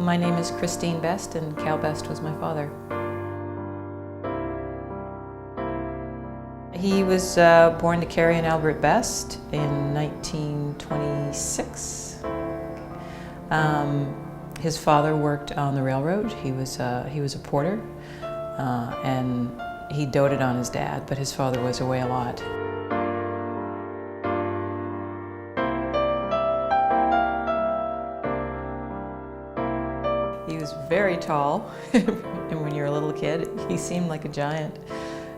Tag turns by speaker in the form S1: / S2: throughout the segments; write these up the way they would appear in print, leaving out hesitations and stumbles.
S1: My name is Christine Best, and Cal Best was my father. He was born to Carrie and Albert Best in 1926. His father worked on the railroad. He was a porter, and he doted on his dad, but his father was away a lot. He was very tall, and when you're a little kid, he seemed like a giant.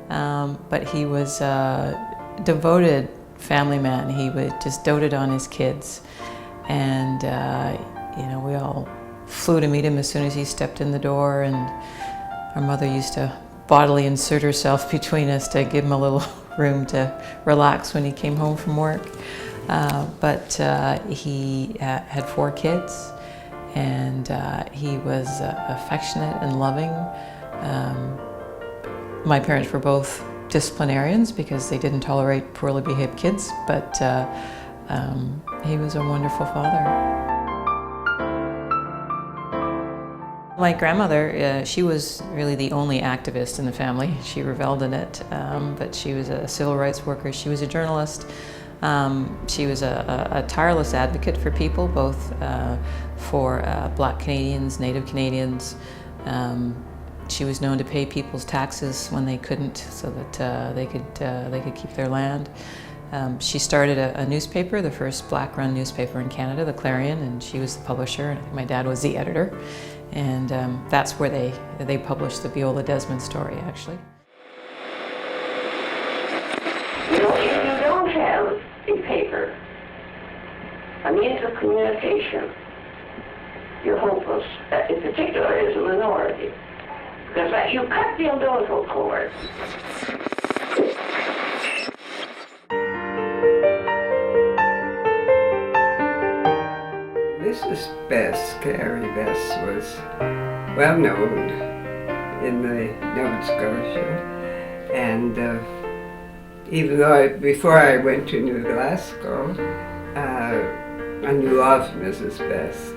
S1: But he was a devoted family man. He just doted on his kids, and we all flew to meet him as soon as he stepped in the door. And our mother used to bodily insert herself between us to give him a little room to relax when he came home from work. But he had 4 kids. And he was affectionate and loving. My parents were both disciplinarians because they didn't tolerate poorly behaved kids, but he was a wonderful father. My grandmother, she was really the only activist in the family. She reveled in it, but she was a civil rights worker. She was a journalist. She was a tireless advocate for people, both for Black Canadians, Native Canadians. She was known to pay people's taxes when they couldn't, so that they could keep their land. She started a newspaper, the first Black-run newspaper in Canada, the Clarion, and she was the publisher, and my dad was the editor. And that's where they published the Viola Desmond story, actually.
S2: You know, if you don't have a paper, a means of communication, you're hopeless, in particular as a minority. Because you cut the umbilical cord.
S3: Mrs. Best, Carrie Best, was well known in Nova Scotia, and even though before I went to New Glasgow, I knew of Mrs. Best.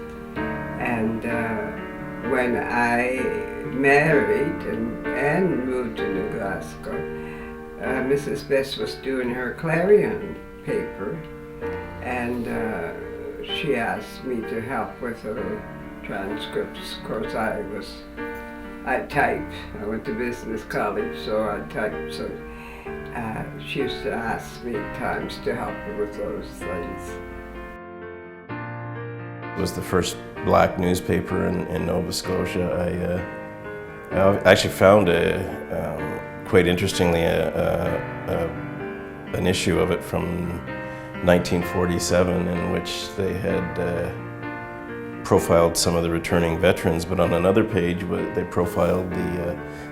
S3: And when I married and moved to New Glasgow, Mrs. Best was doing her Clarion paper, and she asked me to help with her transcripts. Of course, I type. I went to business college, so I typed. So she used to ask me at times to help her with those things.
S4: It was the first Black newspaper in Nova Scotia. I actually found, quite interestingly, an issue of it from 1947 in which they had profiled some of the returning veterans, but on another page they profiled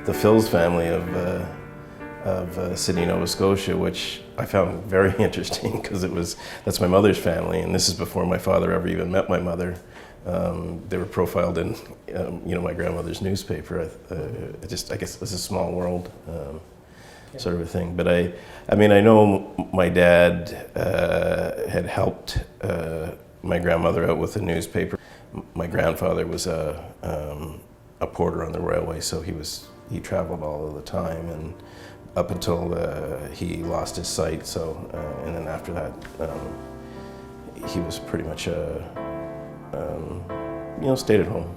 S4: the Phil's family of Sydney, Nova Scotia, which I found very interesting because that's my mother's family, and this is before my father ever even met my mother. They were profiled in my grandmother's newspaper. I guess it was a small world sort of a thing. But I know my dad had helped my grandmother out with the newspaper. My grandfather was a porter on the railway, so he traveled all of the time, and up until he lost his sight. So and then after that, he was pretty much stayed at home.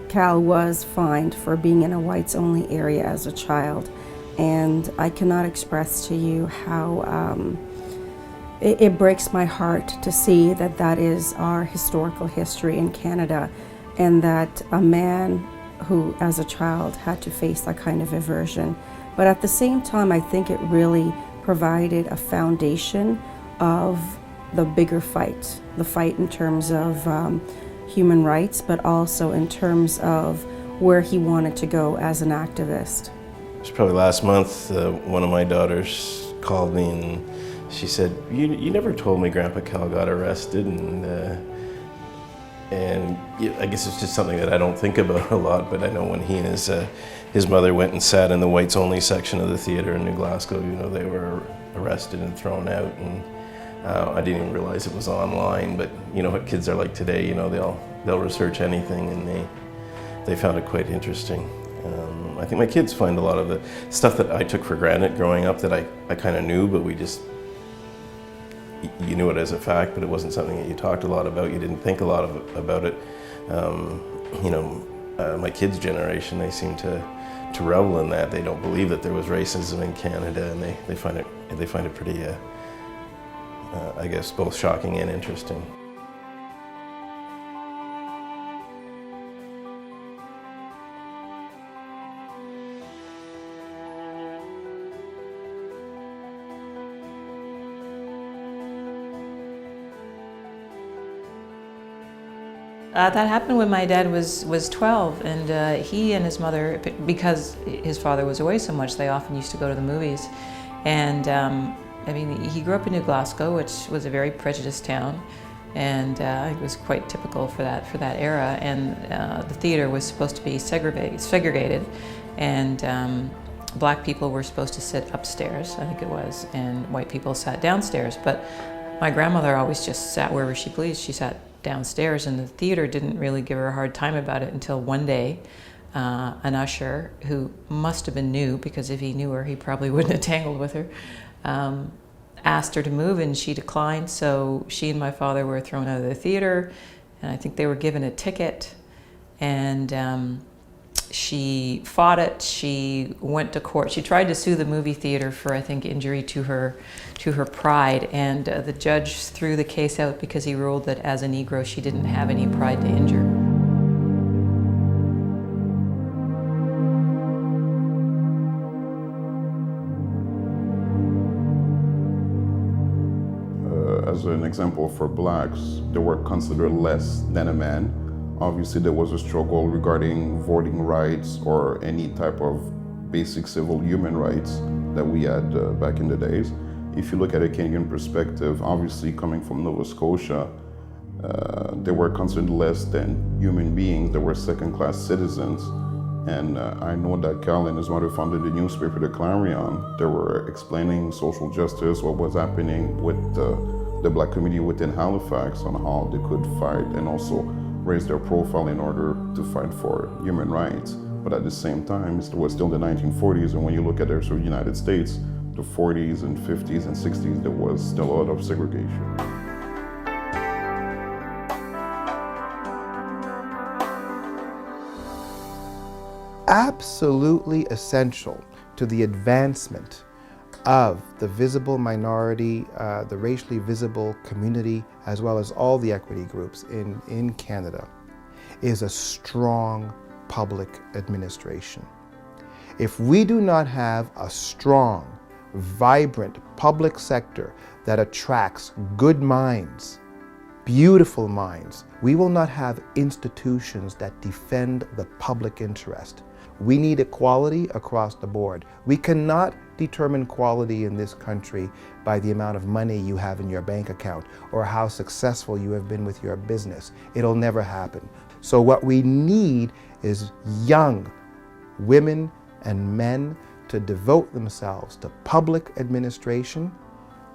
S5: Cal was fined for being in a whites-only area as a child, and I cannot express to you how it breaks my heart to see that is our historical history in Canada, and that a man who as a child had to face that kind of aversion. But at the same time, I think it really provided a foundation of the bigger fight, the fight in terms of human rights, but also in terms of where he wanted to go as an activist.
S4: It was probably last month, one of my daughters called me and she said, you never told me Grandpa Cal got arrested, and I guess it's just something that I don't think about a lot, but I know when he and his mother went and sat in the whites only section of the theater in New Glasgow, they were arrested and thrown out, and I didn't even realize it was online, but you know what kids are like today, they'll research anything, and they found it quite interesting. I think my kids find a lot of the stuff that I took for granted growing up that I kind of knew, but you knew it as a fact, but it wasn't something that you talked a lot about. You didn't think a lot about it. My kids' generation, they seem to revel in that. They don't believe that there was racism in Canada, and they find it pretty, I guess, both shocking and interesting.
S1: That happened when my dad was 12, and he and his mother, because his father was away so much, they often used to go to the movies. And he grew up in New Glasgow, which was a very prejudiced town, and it was quite typical for that era. And the theater was supposed to be segregated, and black people were supposed to sit upstairs, I think it was, and white people sat downstairs. But my grandmother always just sat wherever she pleased. She sat downstairs, and the theater didn't really give her a hard time about it until one day an usher, who must have been new, because if he knew her he probably wouldn't have tangled with her, asked her to move, and she declined. So she and my father were thrown out of the theater, and I think they were given a ticket, and she fought it. She went to court. She tried to sue the movie theater for, I think, injury to her pride, and the judge threw the case out because he ruled that as a Negro she didn't have any pride to injure.
S6: As an example, for blacks, they were considered less than a man. Obviously, there was a struggle regarding voting rights or any type of basic civil human rights that we had back in the days. If you look at a Canadian perspective, obviously coming from Nova Scotia, they were considered less than human beings. They were second-class citizens. And I know that Cal and his mother founded the newspaper, the Clarion. They were explaining social justice, what was happening with the black community within Halifax, on how they could fight and also raise their profile in order to fight for human rights. But at the same time, it was still the 1940s, and when you look at the United States, the 40s and 50s and 60s, there was still a lot of segregation.
S7: Absolutely essential to the advancement of the visible minority, the racially visible community, as well as all the equity groups in Canada, is a strong public administration. If we do not have a strong, vibrant public sector that attracts good minds, beautiful minds, we will not have institutions that defend the public interest. We need equality across the board. We cannot determine quality in this country by the amount of money you have in your bank account or how successful you have been with your business. It'll never happen. So what we need is young women and men to devote themselves to public administration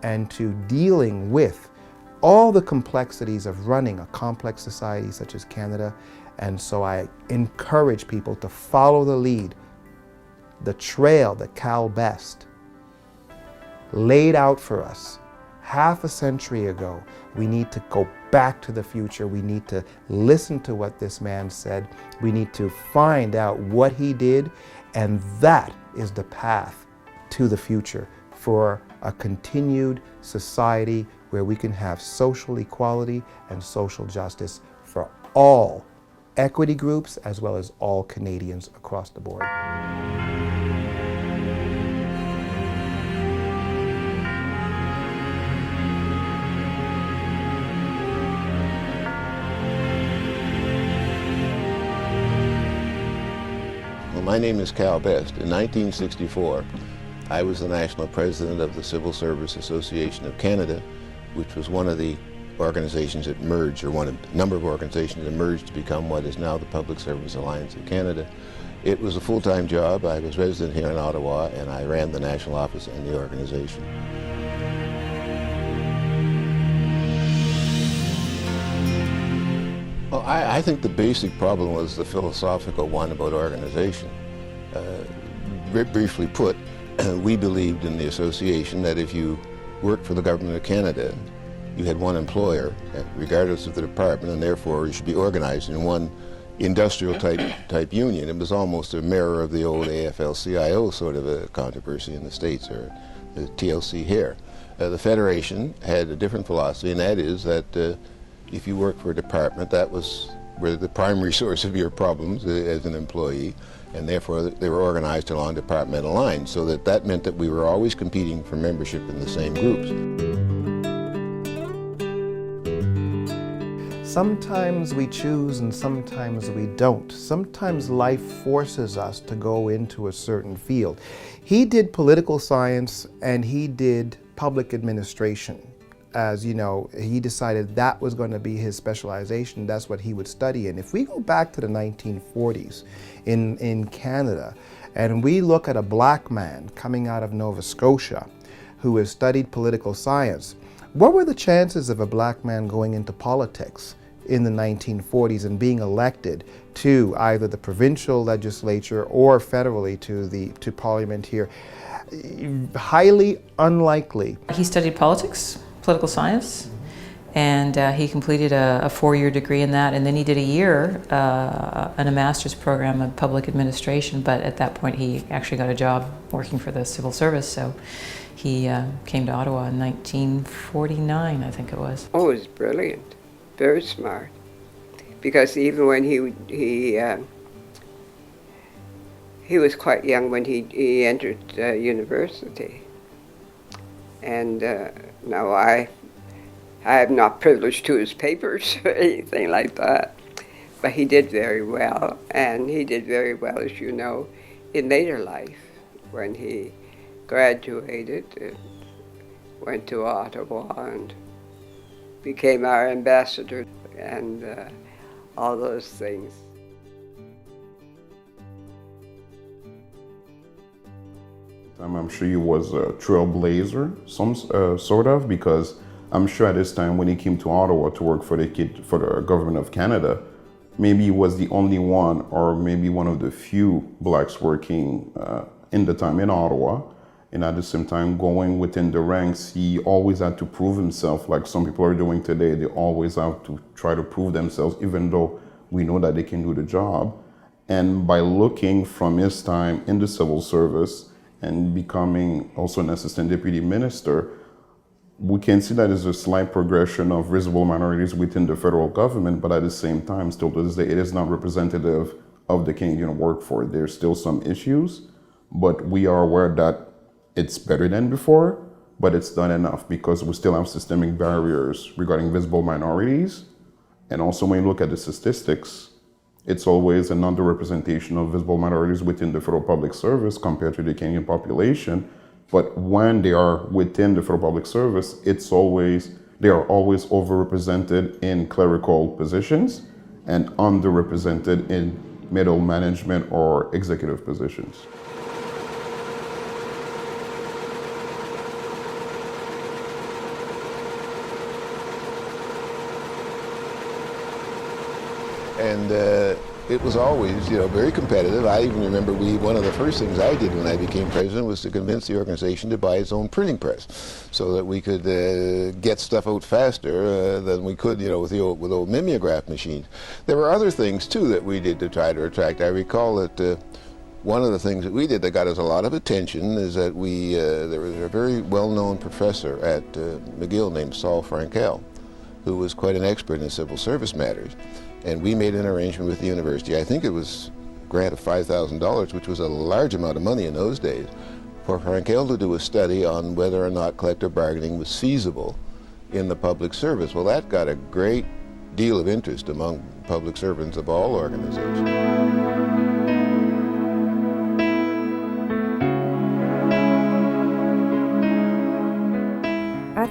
S7: and to dealing with all the complexities of running a complex society such as Canada. And so I encourage people to follow the lead, the trail that Cal Best laid out for us half a century ago. We need to go back to the future. We need to listen to what this man said. We need to find out what he did, and that is the path to the future for a continued society where we can have social equality and social justice for all equity groups as well as all Canadians across the board.
S8: Well, my name is Cal Best. In 1964, I was the national president of the Civil Service Association of Canada, which was one of the organizations that merged, or one of a number of organizations that merged to become what is now the Public Service Alliance of Canada. It was a full-time job. I was resident here in Ottawa, and I ran the national office and the organization. Well, I think the basic problem was the philosophical one about organization. Briefly put, we believed in the association that if you worked for the Government of Canada, you had one employer, regardless of the department, and therefore you should be organized in one industrial type union. It was almost a mirror of the old AFL-CIO sort of a controversy in the States, or the TLC here. The Federation had a different philosophy, and that is that if you worked for a department, that was where the primary source of your problems as an employee, and therefore they were organized along departmental lines, so that meant that we were always competing for membership in the same groups.
S7: Sometimes we choose and sometimes we don't. Sometimes life forces us to go into a certain field. He did political science and he did public administration. As you know, he decided that was going to be his specialization. That's what he would study in. If we go back to the 1940s in Canada, and we look at a black man coming out of Nova Scotia who has studied political science, what were the chances of a black man going into politics in the 1940s and being elected to either the provincial legislature or federally to Parliament here? Highly unlikely.
S1: He studied political science, and he completed a 4-year degree in that, and then he did a year in a master's program of public administration, but at that point he actually got a job working for the civil service, so he came to Ottawa in 1949, I think it was.
S3: Oh, it was brilliant, very smart, because even when he was quite young when he entered university. And now I am not privileged to his papers or anything like that, but he did very well, and he did very well, as you know, in later life. When he graduated, went to Ottawa and became our ambassador and all those things.
S6: I'm sure he was a trailblazer, some sort of, because I'm sure at this time when he came to Ottawa to work for the Government of Canada, maybe he was the only one, or maybe one of the few blacks working in the time in Ottawa. And at the same time, going within the ranks, he always had to prove himself, like some people are doing today. They always have to try to prove themselves, even though we know that they can do the job. And by looking from his time in the civil service and becoming also an assistant deputy minister, we can see that there's a slight progression of visible minorities within the federal government, but at the same time, still to this day, it is not representative of the Canadian workforce. There's still some issues, but we are aware that it's better than before, but it's not enough because we still have systemic barriers regarding visible minorities. And also when you look at the statistics, it's always an underrepresentation of visible minorities within the federal public service compared to the Canadian population. But when they are within the federal public service, they are always overrepresented in clerical positions and underrepresented in middle management or executive positions.
S8: And it was always, very competitive. I even remember one of the first things I did when I became president was to convince the organization to buy its own printing press, so that we could get stuff out faster than we could, with old mimeograph machines. There were other things too that we did to try to attract. I recall that one of the things that we did that got us a lot of attention is that there was a very well-known professor at McGill named Saul Frankel, who was quite an expert in civil service matters. And we made an arrangement with the university. I think it was a grant of $5,000, which was a large amount of money in those days, for Frankel to do a study on whether or not collective bargaining was feasible in the public service. Well, that got a great deal of interest among public servants of all organizations.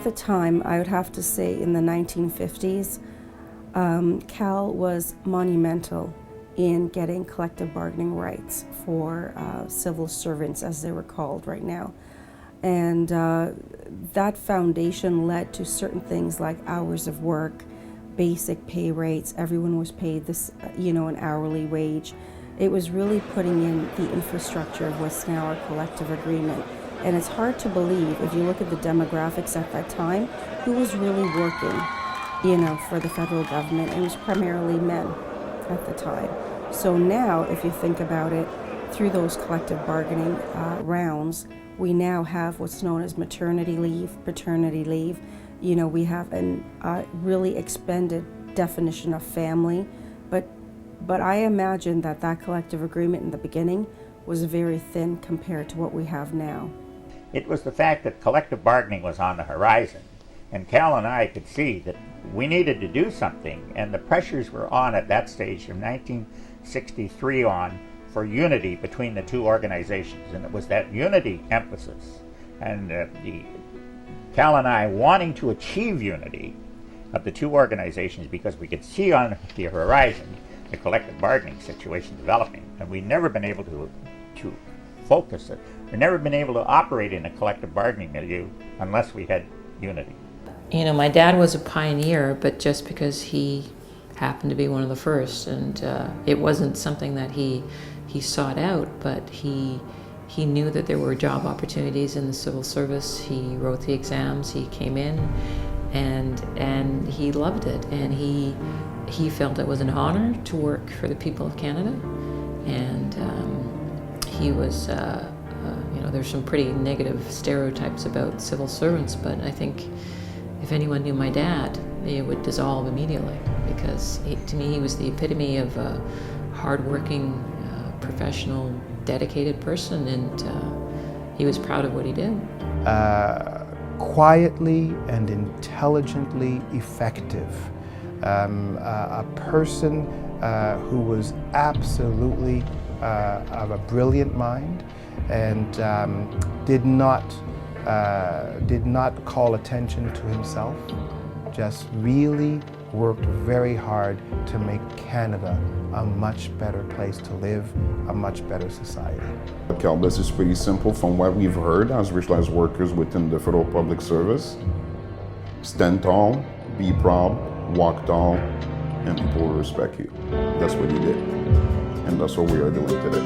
S5: At the time, I would have to say in the 1950s, Cal was monumental in getting collective bargaining rights for civil servants, as they were called right now. And that foundation led to certain things like hours of work, basic pay rates. Everyone was paid this, an hourly wage. It was really putting in the infrastructure of what's now our collective agreement. And it's hard to believe, if you look at the demographics at that time, who was really working, for the federal government. It was primarily men at the time. So now, if you think about it, through those collective bargaining rounds, we now have what's known as maternity leave, paternity leave. We have a really expanded definition of family, but I imagine that collective agreement in the beginning was very thin compared to what we have now.
S9: It was the fact that collective bargaining was on the horizon, and Cal and I could see that we needed to do something, and the pressures were on at that stage from 1963 on for unity between the two organizations, and it was that unity emphasis, and Cal and I wanting to achieve unity of the two organizations because we could see on the horizon the collective bargaining situation developing, and we'd never been able to focus it. We'd never been able to operate in a collective bargaining milieu unless we had unity.
S1: My dad was a pioneer, but just because he happened to be one of the first, and it wasn't something that he sought out, but he knew that there were job opportunities in the civil service. He wrote the exams, he came in, and he loved it, and he felt it was an honor to work for the people of Canada, and he was, there's some pretty negative stereotypes about civil servants, but I think if anyone knew my dad, it would dissolve immediately, because to me he was the epitome of a hardworking, professional, dedicated person, and he was proud of what he did.
S7: Quietly and intelligently effective. A person who was absolutely of a brilliant mind and did not call attention to himself, just really worked very hard to make Canada a much better place to live, a much better society.
S6: Cal, this is pretty simple from what we've heard as racialized workers within the federal public service. Stand tall, be proud, walk tall, and people will respect you. That's what you did. And that's what we are doing today.